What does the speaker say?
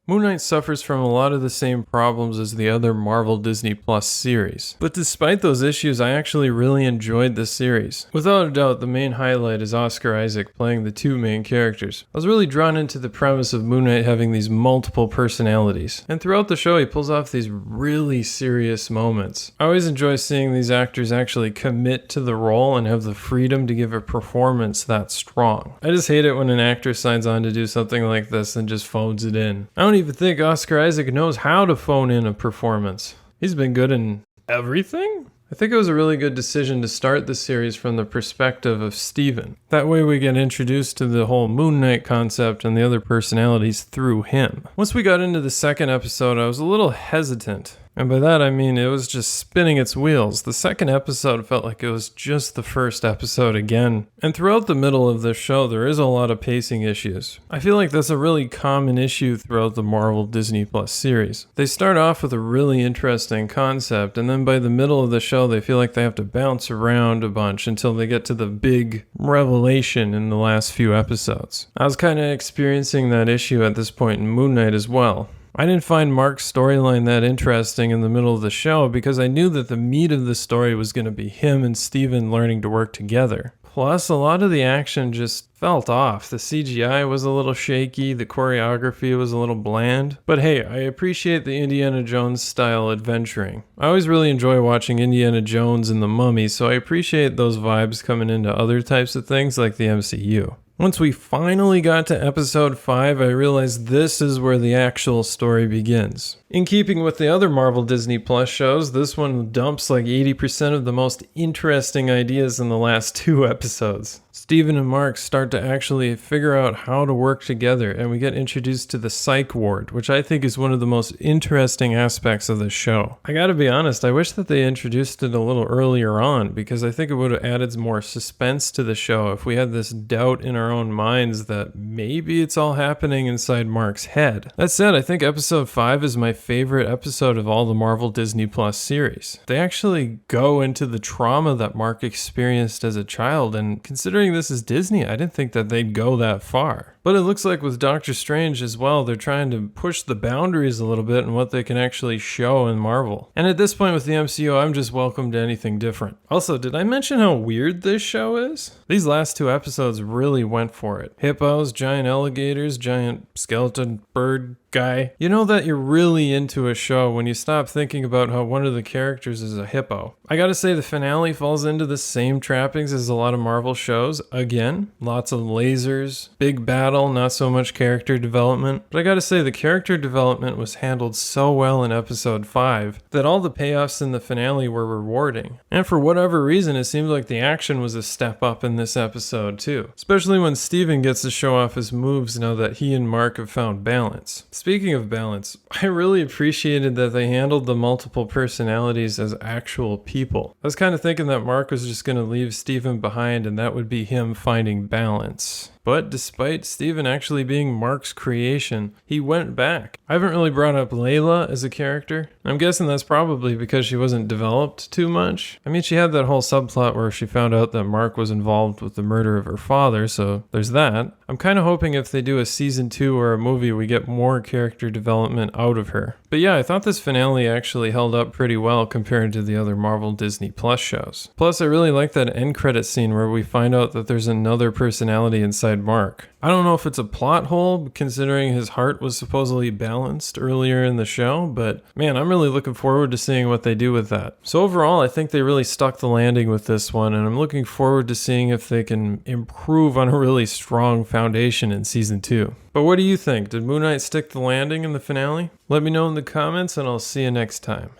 Moon Knight suffers from a lot of the same problems as the other Marvel Disney Plus series. But despite those issues, I actually really enjoyed the series. Without a doubt, the main highlight is Oscar Isaac playing the two main characters. I was really drawn into the premise of Moon Knight having these multiple personalities. And throughout the show, he pulls off these really serious moments. I always enjoy seeing these actors actually commit to the role and have the freedom to give a performance that strong. I just hate it when an actor signs on to do something like this and just phones it in. I don't even think Oscar Isaac knows how to phone in a performance. He's been good in everything? I think it was a really good decision to start the series from the perspective of Steven. That way we get introduced to the whole Moon Knight concept and the other personalities through him. Once we got into the second episode, I was a little hesitant. And by that I mean it was just spinning its wheels. The second episode felt like it was just the first episode again. And throughout the middle of this show, there is a lot of pacing issues. I feel like that's a really common issue throughout the Marvel Disney Plus series. They start off with a really interesting concept, and then by the middle of the show, they feel like they have to bounce around a bunch until they get to the big revelation in the last few episodes. I was kind of experiencing that issue at this point in Moon Knight as well. I didn't find Mark's storyline that interesting in the middle of the show because I knew that the meat of the story was going to be him and Steven learning to work together. Plus, a lot of the action just felt off. The CGI was a little shaky, the choreography was a little bland. But hey, I appreciate the Indiana Jones style adventuring. I always really enjoy watching Indiana Jones and the Mummy, so I appreciate those vibes coming into other types of things like the MCU. Once we finally got to episode 5, I realized this is where the actual story begins. In keeping with the other Marvel Disney Plus shows, this one dumps like 80% of the most interesting ideas in the last 2 episodes. Steven and Mark start to actually figure out how to work together, and we get introduced to the psych ward, which I think is one of the most interesting aspects of the show. I gotta be honest, I wish that they introduced it a little earlier on, because I think it would have added more suspense to the show if we had this doubt in our own minds that maybe it's all happening inside Mark's head. That said, I think episode 5 is my favorite episode of all the Marvel Disney Plus series. They actually go into the trauma that Mark experienced as a child, and considering this is Disney, I didn't think that they'd go that far. But it looks like with Doctor Strange as well, they're trying to push the boundaries a little bit in what they can actually show in Marvel. And at this point with the MCU, I'm just welcome to anything different. Also, did I mention how weird this show is? These last 2 episodes really went for it. Hippos, giant alligators, giant skeleton bird guy. You know that you're really into a show when you stop thinking about how one of the characters is a hippo. I gotta say the finale falls into the same trappings as a lot of Marvel shows. Again, lots of lasers, big battle, not so much character development. But I gotta say the character development was handled so well in episode 5 that all the payoffs in the finale were rewarding. And for whatever reason, it seemed like the action was a step up in this episode too. Especially when Steven gets to show off his moves now that he and Mark have found balance. Speaking of balance, I really appreciated that they handled the multiple personalities as actual people. I was kind of thinking that Mark was just going to leave Steven behind and that would be him finding balance. But despite Steven actually being Mark's creation, he went back. I haven't really brought up Layla as a character. I'm guessing that's probably because she wasn't developed too much. I mean, she had that whole subplot where she found out that Mark was involved with the murder of her father, so there's that. I'm kind of hoping if they do a season 2 or a movie, we get more character development out of her. But yeah, I thought this finale actually held up pretty well compared to the other Marvel Disney Plus shows. Plus, I really like that end credit scene where we find out that there's another personality inside Mark. I don't know if it's a plot hole, considering his heart was supposedly balanced earlier in the show, but man, I'm really looking forward to seeing what they do with that. So overall, I think they really stuck the landing with this one, and I'm looking forward to seeing if they can improve on a really strong foundation in season 2. But what do you think? Did Moon Knight stick the landing in the finale? Let me know in the comments, and I'll see you next time.